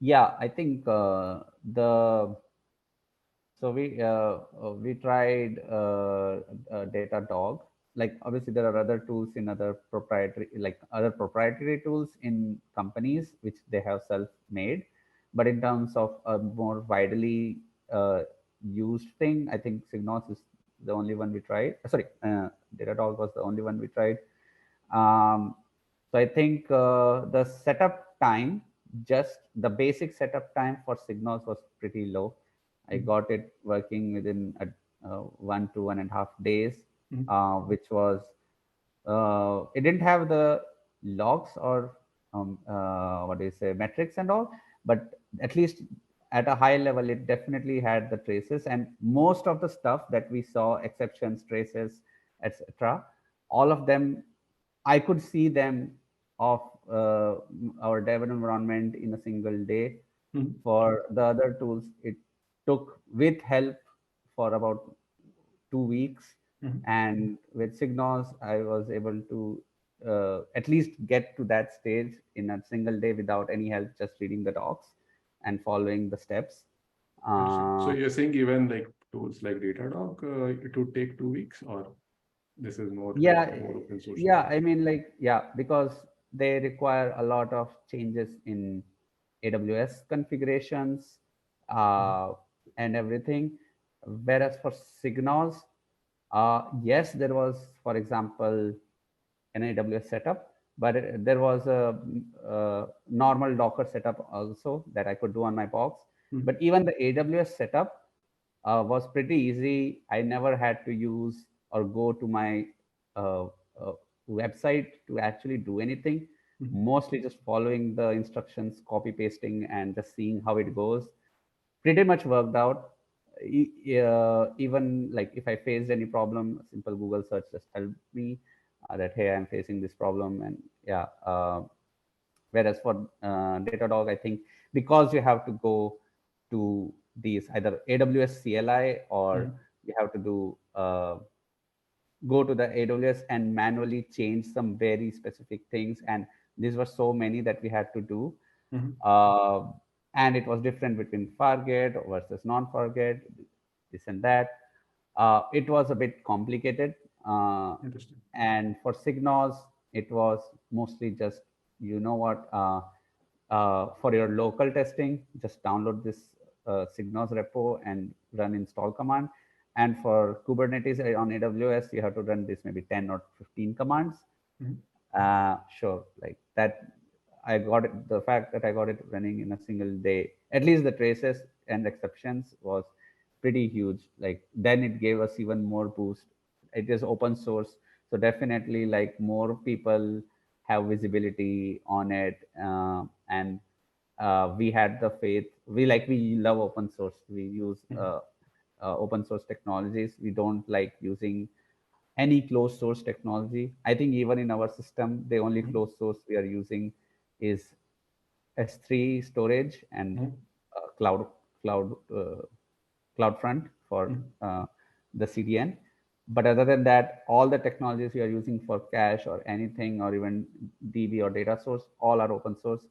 Yeah, I think the so we tried DataDog. Like obviously there are other tools in other proprietary, like other proprietary tools in companies which they have self-made, but in terms of a more widely used thing, I think SigNoz is the only one we tried. Sorry, DataDog was the only one we tried. Um, so I think the setup time, just the basic setup time for SigNoz was pretty low. I Mhm. got it working within 1 to 1.5 days, Mhm. which was it didn't have the logs or what do you say metrics and all, but at least at a high level, it definitely had the traces and most of the stuff that we saw, exceptions, traces, etc. All of them I could see them of our dev environment in a single day. Mhm. For the other tools, it took with help for about 2 weeks. Mhm. And with SigNoz, I was able to at least get to that stage in a single day without any help, just reading the docs and following the steps. Interesting. So Uh, you're saying even like tools like Datadog, it would take 2 weeks, or this is more like yeah, more open source yeah, tools? I mean, like, yeah, because they require a lot of changes in AWS configurations Mhm. uh, and everything. Whereas for SigNoz, yes, there was, for example, an AWS setup, but there was a normal Docker setup also that I could do on my box. Mhm. But even the AWS setup was pretty easy. I never had to use or go to my uh, uh, website to actually do anything. Mhm. Mostly just following the instructions, copy pasting, and just seeing how it goes. Pretty much worked out. Even like if I faced any problem, a simple Google search just helped me that hey, I'm facing this problem, and yeah. Whereas for Datadog, I think because you have to go to these either AWS CLI or Mhm. you have to do go to the AWS and manually change some very specific things. And these were so many that we had to do. Mhm. Uh, and it was different between Fargate versus non-Fargate, this and that. It was a bit complicated. Uh, Interesting. and for SigNoz, it was mostly just, you know what, for your local testing, just download this SigNoz repo and run install command. And for Kubernetes on AWS, you have to run this maybe 10 or 15 commands. Mhm. Sure, like that. I got it. The fact that I got it running in a single day, at least the traces and exceptions was pretty huge. Like then it gave us even more boost. It is open source, so definitely like more people have visibility on it, and we had the faith. We love open source. We use Mhm. open source technologies. We don't like using any closed source technology. I think even in our system, the only Mhm. closed source we are using is S3 storage and Mhm. cloud CloudFront for Mhm. the CDN. But other than that, all the technologies we are using for cache or anything, or even DB or data source, all are open source.